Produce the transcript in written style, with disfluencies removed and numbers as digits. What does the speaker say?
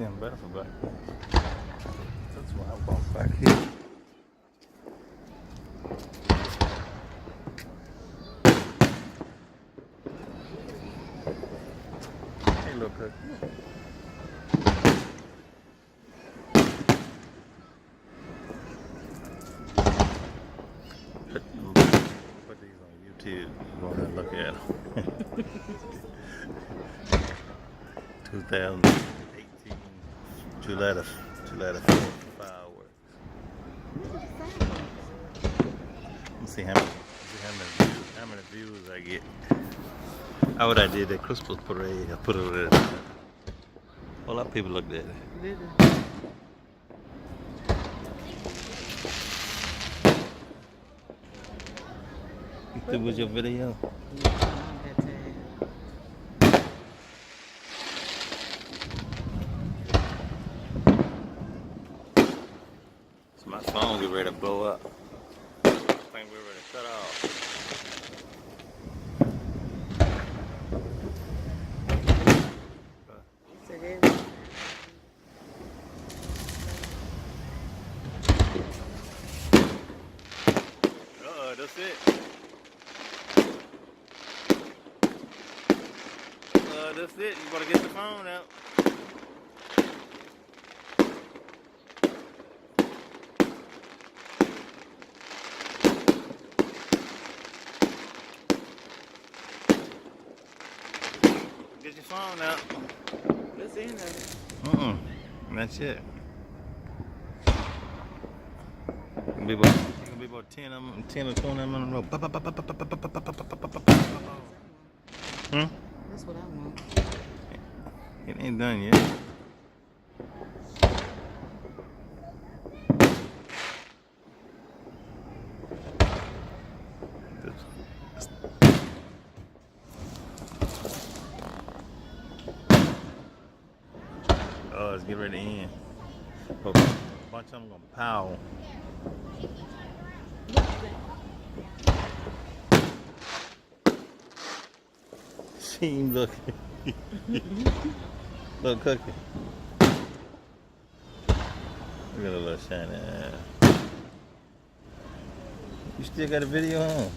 see him better from back here. That's why I walk back here. Hey, little cookie. Put these on YouTube. Go ahead and look at them. 2018 July the 4th fireworks. Let's see how many views I get. How would I did that Christmas parade? I put it over there. A lot of people looked at it. Did it? You through with your video? So my phone get ready to blow up. I think we're ready to cut off. That's it. That's it. You gotta get the phone out. Get your phone out. That's the end of it. That's it. You can be about 10 of them, 10 or 20 of them in a row. That's what I want. It ain't done yet. Oh, it's getting ready to end. A bunch of them gonna pow. See him looking. Little cookie. Look at a little shiny eye. You still got a video on?